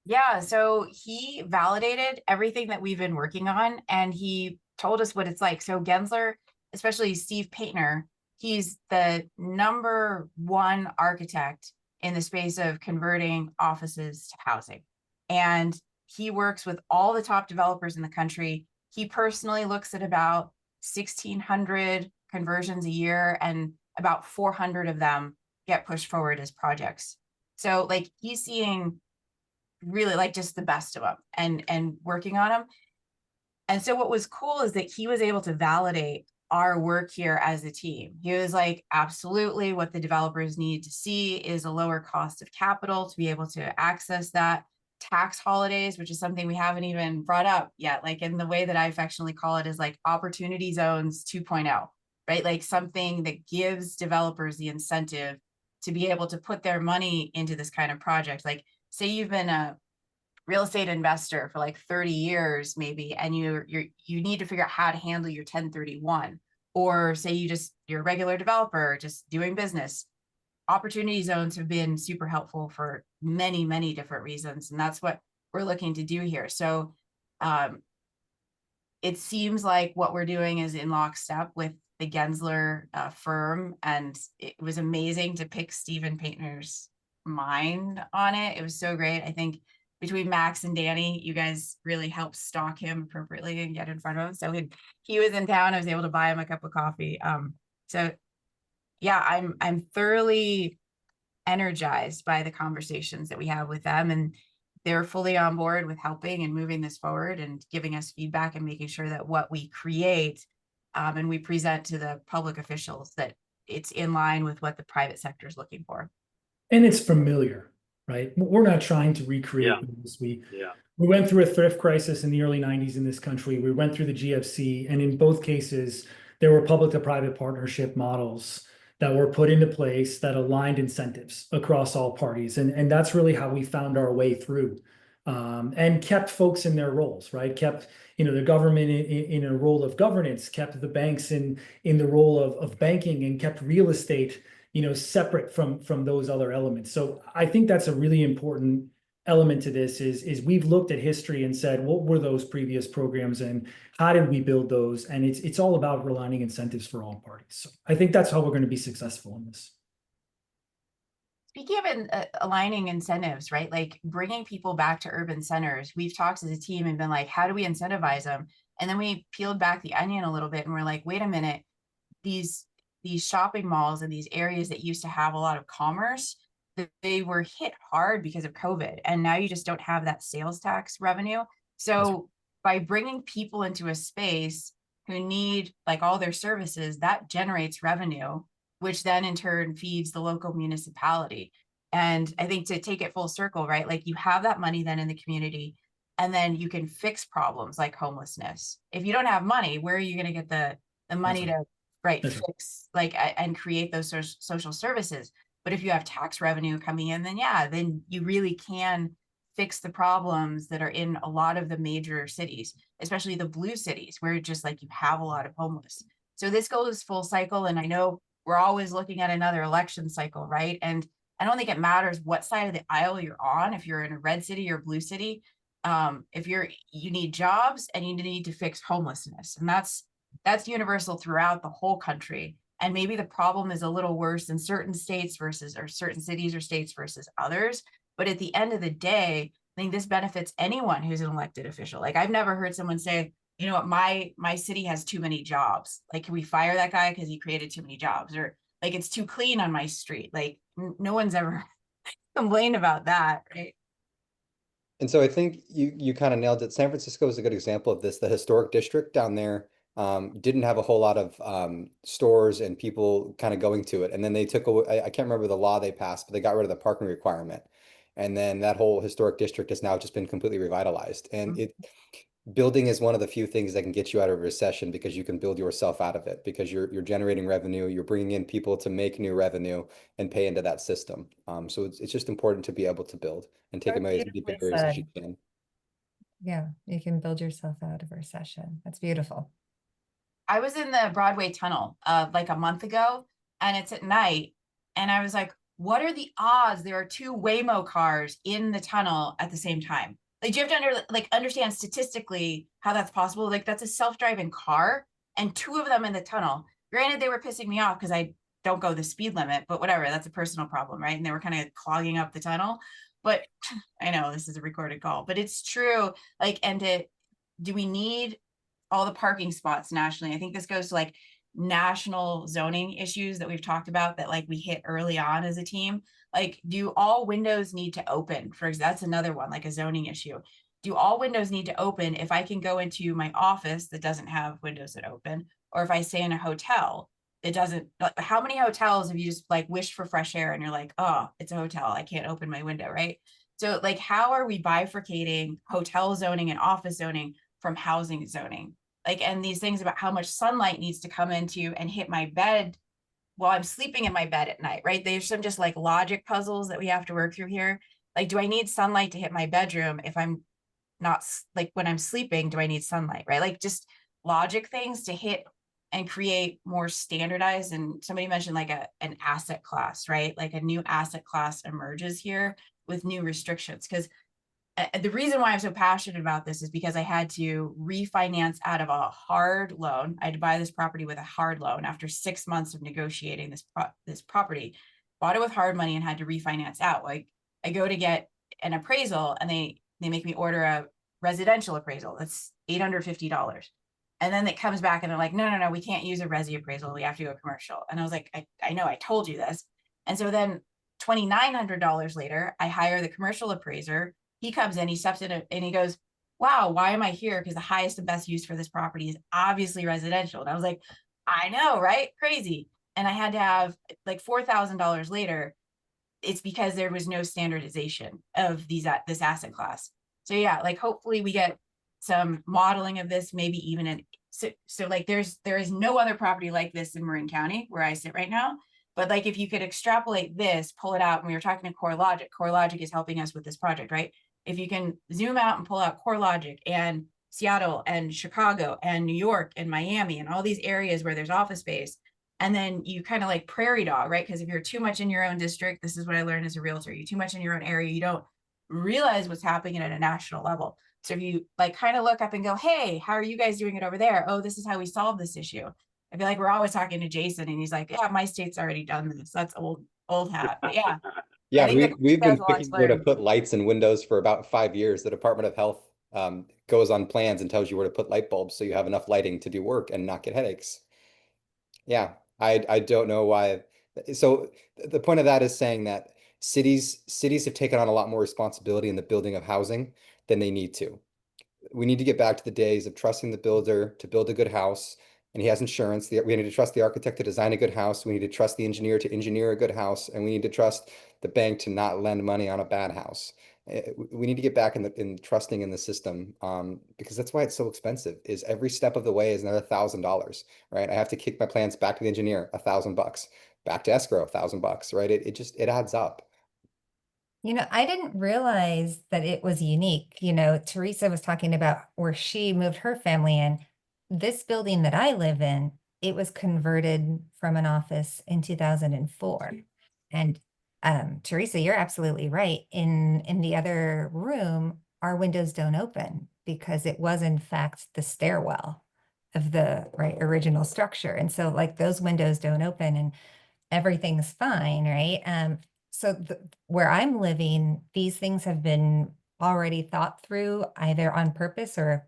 [SPEAKER 2] Yeah, so he validated everything that we've been working on, and he told us what it's like. So Gensler, especially Steve Paintner, he's the #1 architect in the space of converting offices to housing. And he works with all the top developers in the country. He personally looks at about 1,600 conversions a year, and about 400 of them get pushed forward as projects. So like, he's seeing really like just the best of them and working on them. And so what was cool is that he was able to validate our work here as a team. He was like, absolutely, what the developers need to see is a lower cost of capital to be able to access that. Tax holidays, which is something we haven't even brought up yet, like in the way that I affectionately call it, is like opportunity zones 2.0, right? Like something that gives developers the incentive to be able to put their money into this kind of project. Like, say you've been a real estate investor for like 30 years maybe, and you need to figure out how to handle your 1031, or say you're a regular developer just doing business. Opportunity zones have been super helpful for many, many different reasons, and that's what we're looking to do here. So it seems like what we're doing is in lockstep with the Gensler firm, and it was amazing to pick Stephen Paintner's mind on it. It was so great. I think between Max and Danny, you guys really helped stalk him appropriately and get in front of him. So he was in town. I was able to buy him a cup of coffee. So yeah, I'm thoroughly energized by the conversations that we have with them, and they're fully on board with helping and moving this forward and giving us feedback and making sure that what we create and we present to the public officials, that it's in line with what the private sector is looking for.
[SPEAKER 4] And it's familiar, right? We're not trying to recreate this. We went through a thrift crisis in the early 90s in this country. We went through the GFC, and in both cases, there were public to private partnership models that were put into place that aligned incentives across all parties. And that's really how we found our way through, and kept folks in their roles, right? Kept, the government in a role of governance, kept the banks in the role of banking, and kept real estate, separate from those other elements. So I think that's a really important element to this is we've looked at history and said, what were those previous programs and how did we build those? And it's all about aligning incentives for all parties. So I think that's how we're going to be successful in this.
[SPEAKER 2] Speaking of aligning incentives, right? Like bringing people back to urban centers, we've talked as a team and been like, how do we incentivize them? And then we peeled back the onion a little bit and we're like, wait a minute, these shopping malls and these areas that used to have a lot of commerce, they were hit hard because of COVID. And now you just don't have that sales tax revenue. So by bringing people into a space who need like all their services, that generates revenue, which then in turn feeds the local municipality. And I think to take it full circle, right? Like you have that money then in the community, and then you can fix problems like homelessness. If you don't have money, where are you going to get the money to fix like and create those social services? But if you have tax revenue coming in, then you really can fix the problems that are in a lot of the major cities, especially the blue cities, where just like you have a lot of homeless. So this goes full cycle. And I know we're always looking at another election cycle, right? And I don't think it matters what side of the aisle you're on, if you're in a red city or blue city, if you need jobs and you need to fix homelessness. And that's universal throughout the whole country. And maybe the problem is a little worse in certain states or certain cities or states versus others. But at the end of the day, I think this benefits anyone who's an elected official. Like I've never heard someone say, you know what, my city has too many jobs. Like, can we fire that guy because he created too many jobs? Or like, it's too clean on my street. Like no one's ever complained about that, right?
[SPEAKER 5] And so I think you kind of nailed it. San Francisco is a good example of this. The historic district down there didn't have a whole lot of stores and people kind of going to it. And then they took away, I can't remember the law they passed, but they got rid of the parking requirement. And then that whole historic district has now just been completely revitalized. And building is one of the few things that can get you out of a recession, because you can build yourself out of it, because you're generating revenue, you're bringing in people to make new revenue and pay into that system. So it's just important to be able to build and take away as many barriers as you can.
[SPEAKER 3] Yeah, you can build yourself out of a recession. That's beautiful.
[SPEAKER 2] I was in the Broadway tunnel like a month ago, and it's at night, and I was like, what are the odds there are two Waymo cars in the tunnel at the same time? Like, you have to understand statistically how that's possible. Like, that's a self-driving car and two of them in the tunnel. Granted, they were pissing me off because I don't go the speed limit, but whatever, that's a personal problem, right? And they were kind of clogging up the tunnel. But I know this is a recorded call, but it's true. Like, and do we need all the parking spots nationally? I think this goes to like national zoning issues that we've talked about that like we hit early on as a team. Like, do all windows need to open? For example, that's another one, like a zoning issue. Do all windows need to open if I can go into my office that doesn't have windows that open? Or if I stay in a hotel, it doesn't, like, how many hotels have you just like wished for fresh air and you're like, oh, it's a hotel, I can't open my window, right? So like, how are we bifurcating hotel zoning and office zoning from housing zoning? Like, and these things about how much sunlight needs to come into and hit my bed while I'm sleeping in my bed at night, right? There's some just like logic puzzles that we have to work through here. Like, do I need sunlight to hit my bedroom if I'm not, like, when I'm sleeping, do I need sunlight, right? Like, just logic things to hit and create more standardized. And somebody mentioned like an asset class, right? Like a new asset class emerges here with new restrictions. Because the reason why I'm so passionate about this is because I had to refinance out of a hard loan. I had to buy this property with a hard loan after 6 months of negotiating this property. Bought it with hard money and had to refinance out. Like, I go to get an appraisal and they make me order a residential appraisal. That's $850. And then it comes back and they're like, no, we can't use a resi appraisal. We have to go commercial. And I was like, I know, I told you this. And so then $2,900 later, I hire the commercial appraiser. He comes in, he steps in and he goes, wow, why am I here? Because the highest and best use for this property is obviously residential. And I was like, I know, right? Crazy. And I had to have like $4,000 later. It's because there was no standardization of this asset class. So yeah, like hopefully we get some modeling of this, maybe even so like there is no other property like this in Marin County where I sit right now. But like if you could extrapolate this, pull it out, and we were talking to CoreLogic is helping us with this project, right? If you can zoom out and pull out CoreLogic and Seattle and Chicago and New York and Miami and all these areas where there's office space, and then you kind of like prairie dog, right? Because if you're too much in your own district, this is what I learned as a realtor, you're too much in your own area, you don't realize what's happening at a national level. So if you like kind of look up and go, hey, how are you guys doing it over there? Oh, this is how we solve this issue. I feel like we're always talking to Jason and he's like, yeah, my state's already done this. That's old hat. But yeah.
[SPEAKER 5] Yeah,
[SPEAKER 2] I think
[SPEAKER 5] we've been
[SPEAKER 2] guys will
[SPEAKER 5] picking where to
[SPEAKER 2] explain.
[SPEAKER 5] put lights and windows for about 5 years. The Department of Health goes on plans and tells you where to put light bulbs so you have enough lighting to do work and not get headaches. Yeah, I don't know why. So the point of that is saying that cities have taken on a lot more responsibility in the building of housing than they need to. We need to get back to the days of trusting the builder to build a good house, and he has insurance. We need to trust the architect to design a good house. We need to trust the engineer to engineer a good house, and we need to trust the bank to not lend money on a bad house. We need to get back in trusting in the system, because that's why it's so expensive. Is every step of the way is another $1,000, right? I have to kick my plans back to the engineer, $1,000, back to escrow, $1,000, right? It adds up.
[SPEAKER 3] You know, I didn't realize that it was unique. You know, Teresa was talking about where she moved her family in. This building that I live in, it was converted from an office in 2004. And Teresa, you're absolutely right. In the other room, our windows don't open because it was in fact the stairwell of the original structure. And so like those windows don't open and everything's fine, right? So where I'm living, these things have been already thought through either on purpose or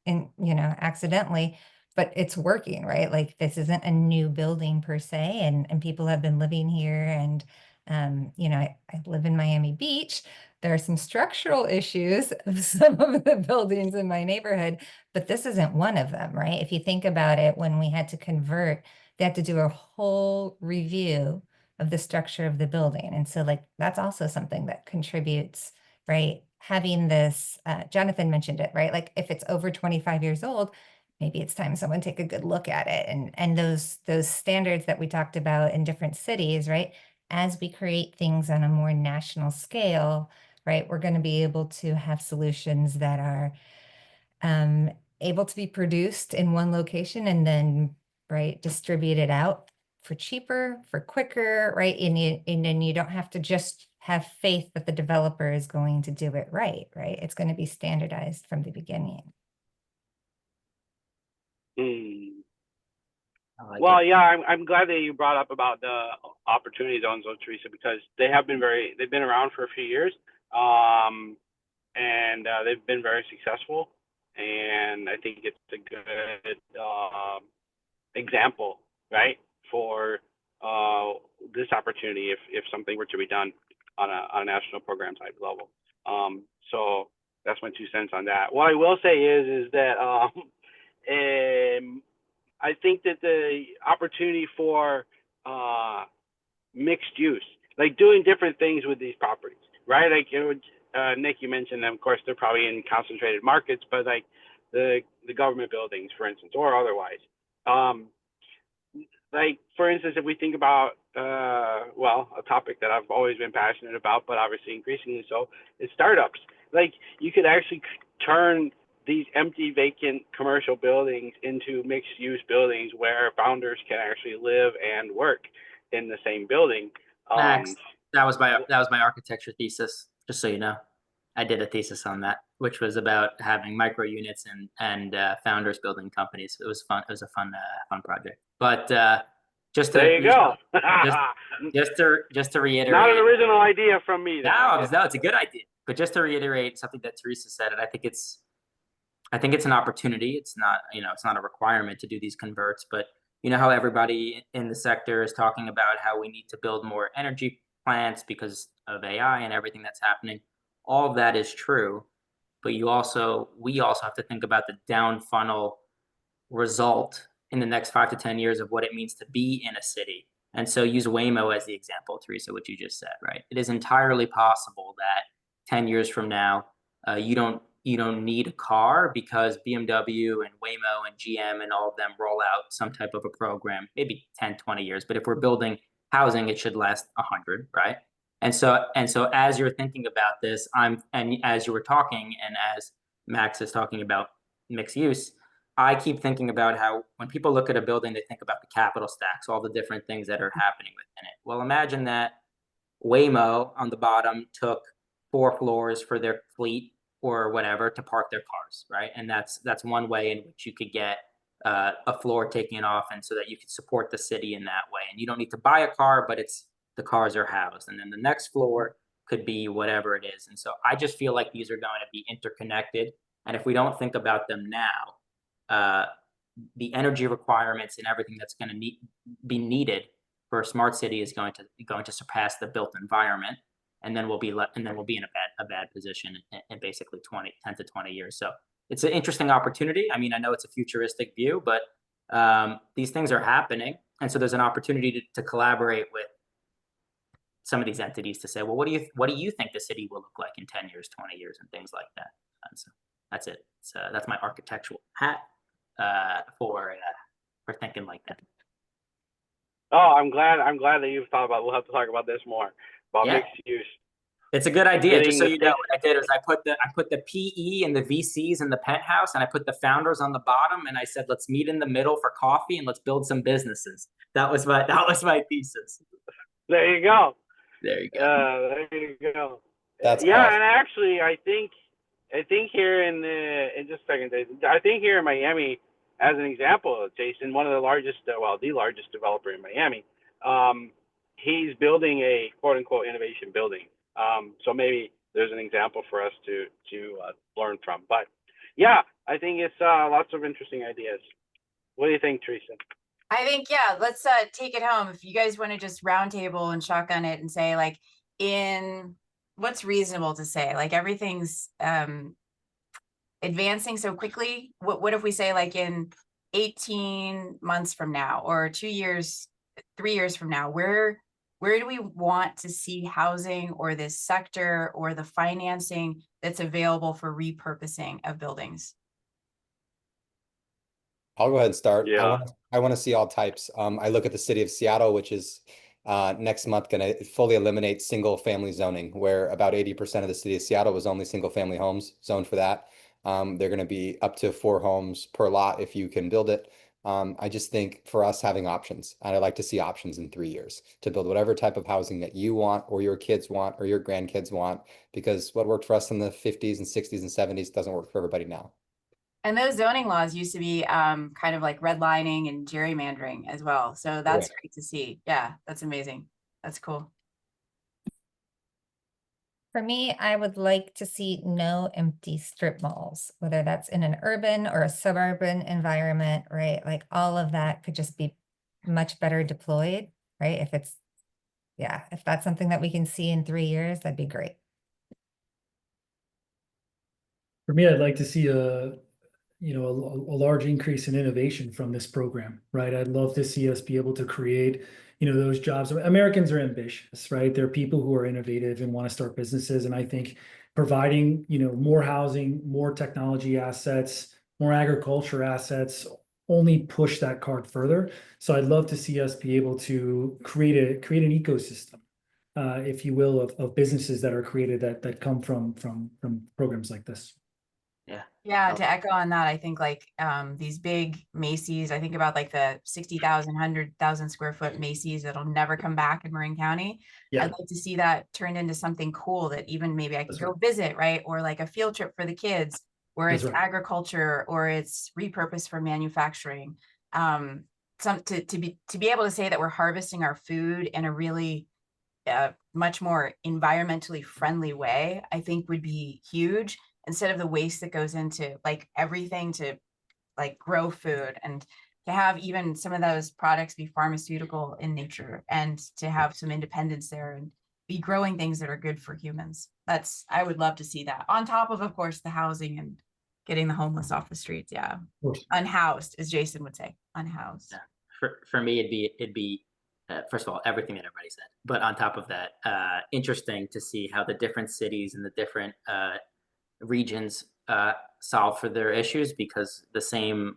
[SPEAKER 3] accidentally, but it's working, right? Like this isn't a new building per se, and people have been living here. And I live in Miami Beach. There are some structural issues of some of the buildings in my neighborhood, but this isn't one of them, right? If you think about it, when we had to convert, they had to do a whole review of the structure of the building. And so like, that's also something that contributes, right? Having this, Jonathan mentioned it, right? Like if it's over 25 years old, maybe it's time someone take a good look at it. And those standards that we talked about in different cities, right? As we create things on a more national scale, right? We're going to be able to have solutions that are able to be produced in one location and then, right, distributed out for cheaper, for quicker, right? And then you don't have to just have faith that the developer is going to do it right? It's going to be standardized from the beginning.
[SPEAKER 1] Well, yeah, I'm glad that you brought up about the opportunity zones, though, Teresa, because they've been around for a few years, and they've been very successful. And I think it's a good example, right, for this opportunity if something were to be done on a national program type level. So that's my 2 cents on that. What I will say is that I think that the opportunity for mixed use, like doing different things with these properties, right? Like Nick, you mentioned them. Of course, they're probably in concentrated markets, but like the government buildings, for instance, or otherwise. Like for instance, if we think about a topic that I've always been passionate about, but obviously increasingly so, is startups. Like you could actually turn these empty, vacant commercial buildings into mixed-use buildings where founders can actually live and work in the same building.
[SPEAKER 6] Max, that was my architecture thesis, just so you know. I did a thesis on that, which was about having micro units and founders building companies. It was fun. It was a fun project. But just to
[SPEAKER 1] There you go.
[SPEAKER 6] just to reiterate,
[SPEAKER 1] Not an original idea from me. Then,
[SPEAKER 6] no, it's a good idea. But just to reiterate something that Teresa said, and I think it's an opportunity. It's not, it's not a requirement to do these converts, but you know how everybody in the sector is talking about how we need to build more energy plants because of AI and everything that's happening. All of that is true, but we also have to think about the down funnel result in the next 5 to 10 years of what it means to be in a city. And so use Waymo as the example, Teresa, what you just said, right? It is entirely possible that 10 years from now, you don't need a car because BMW and Waymo and GM and all of them roll out some type of a program, maybe 10, 20 years. But if we're building housing, it should last 100, right? And so as you're thinking about this, and as you were talking, and as Max is talking about mixed use, I keep thinking about how when people look at a building, they think about the capital stacks, all the different things that are happening within it. Well, imagine that Waymo on the bottom took 4 floors for their fleet or whatever to park their cars, right? And that's one way in which you could get a floor taken off, and so that you could support the city in that way. And you don't need to buy a car, but the cars are housed. And then the next floor could be whatever it is. And so I just feel like these are going to be interconnected. And if we don't think about them now, the energy requirements and everything that's going to be needed for a smart city is going to surpass the built environment, and then we'll be in a bad position in basically 10 to 20 years. So it's an interesting opportunity. I mean, I know it's a futuristic view, but these things are happening, and so there's an opportunity to collaborate with some of these entities to say, well, what do you think the city will look like in 10 years, 20 years, and things like that. And so that's it. So that's my architectural hat for thinking like that.
[SPEAKER 1] Oh, I'm glad that you've thought about. We'll have to talk about this more about mixed use.
[SPEAKER 6] It's a good idea. Just so you know, what I did is I put the PE and the VCs in the penthouse, and I put the founders on the bottom, and I said, let's meet in the middle for coffee and let's build some businesses. That was my thesis.
[SPEAKER 1] There you go.
[SPEAKER 6] There you go.
[SPEAKER 1] There you go.
[SPEAKER 5] That's
[SPEAKER 1] yeah,
[SPEAKER 5] awesome.
[SPEAKER 1] And actually, I think here in just a second, I think here in Miami, as an example, Jason, one of the largest, the largest developer in Miami, he's building a quote unquote innovation building. So maybe there's an example for us to learn from. But yeah, I think it's lots of interesting ideas. What do you think, Teresa?
[SPEAKER 2] I think, yeah, let's take it home. If you guys want to just roundtable and shotgun it and say, like, in what's reasonable to say, like everything's advancing so quickly. What if we say, like, in 18 months from now, or 2 years, 3 years from now, where do we want to see housing or this sector or the financing that's available for repurposing of buildings?
[SPEAKER 5] I'll go ahead and start.
[SPEAKER 1] Yeah.
[SPEAKER 5] I want to see all types. I look at the city of Seattle, which is next month going to fully eliminate single family zoning, where about 80% of the city of Seattle was only single family homes zoned for that. They're going to be up to 4 homes per lot if you can build it. I just think for us having options, and I'd like to see options in 3 years to build whatever type of housing that you want or your kids want or your grandkids want, because what worked for us in the 50s and 60s and 70s doesn't work for everybody now.
[SPEAKER 2] And those zoning laws used to be kind of like redlining and gerrymandering as well. So that's great to see. Yeah, that's amazing. That's cool.
[SPEAKER 3] For me, I would like to see no empty strip malls, whether that's in an urban or a suburban environment, right? Like all of that could just be much better deployed, right? If that's something that we can see in 3 years, that'd be great.
[SPEAKER 4] For me, I'd like to see a large increase in innovation from this program, right? I'd love to see us be able to create, those jobs. Americans are ambitious, right? They're people who are innovative and want to start businesses. And I think providing, more housing, more technology assets, more agriculture assets only push that card further. So I'd love to see us be able to create an ecosystem, if you will, of businesses that are created that come from programs like this.
[SPEAKER 6] Yeah,
[SPEAKER 2] Yeah,
[SPEAKER 6] Oh.
[SPEAKER 2] to echo on that, I think like these big Macy's, I think about like the 60,000, 100,000 square foot Macy's that'll never come back in Marin County.
[SPEAKER 4] Yeah.
[SPEAKER 2] I'd like to see that turned into something cool that even maybe I could
[SPEAKER 4] That's
[SPEAKER 2] go
[SPEAKER 4] right.
[SPEAKER 2] visit, right? Or like a field trip for the kids, where
[SPEAKER 4] That's
[SPEAKER 2] it's
[SPEAKER 4] right.
[SPEAKER 2] agriculture or it's repurposed for manufacturing. Some to be able to say that we're harvesting our food in a really much more environmentally friendly way, I think would be huge, instead of the waste that goes into like everything to like grow food, and to have even some of those products be pharmaceutical in nature, and to have some independence there and be growing things that are good for humans. I would love to see that, on top of course the housing and getting the homeless off the streets. Yeah,
[SPEAKER 4] Of course.
[SPEAKER 2] unhoused, as Jason would say, unhoused.
[SPEAKER 6] Yeah. For me, it'd be first of all, everything that everybody said, but on top of that, interesting to see how the different cities and the different regions solve for their issues, because the same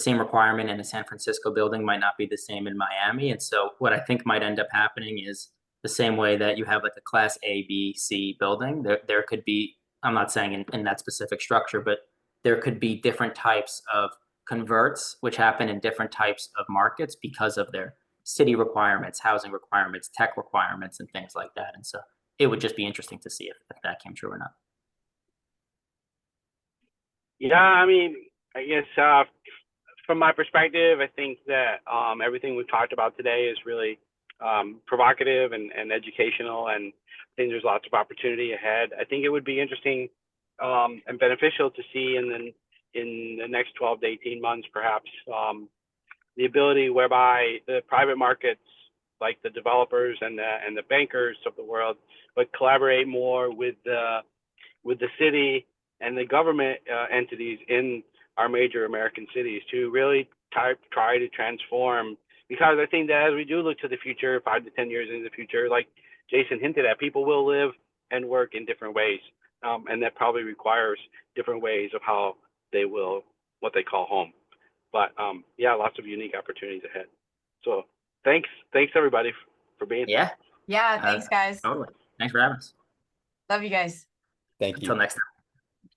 [SPEAKER 6] requirement in a San Francisco building might not be the same in Miami. And so what I think might end up happening is the same way that you have like a class A, B, C building, there could be, I'm not saying in that specific structure, but there could be different types of converts which happen in different types of markets because of their city requirements, housing requirements, tech requirements, and things like that. And so it would just be interesting to see if that came true or not.
[SPEAKER 1] Yeah, I mean, I guess from my perspective, I think that everything we've talked about today is really provocative and educational, and I think there's lots of opportunity ahead. I think it would be interesting and beneficial to see in the next 12 to 18 months, perhaps, the ability whereby the private markets, like the developers and the bankers of the world, would collaborate more with the city and the government entities in our major American cities to really try to transform. Because I think that as we do look to the future, 5 to 10 years into the future, like Jason hinted at, people will live and work in different ways, and that probably requires different ways of how they will, what they call home. But yeah, lots of unique opportunities ahead. So thanks everybody for being here.
[SPEAKER 6] Yeah.
[SPEAKER 2] Yeah, thanks guys.
[SPEAKER 6] Totally. Thanks for having us.
[SPEAKER 2] Love you guys.
[SPEAKER 5] Thank you.
[SPEAKER 6] Until next time.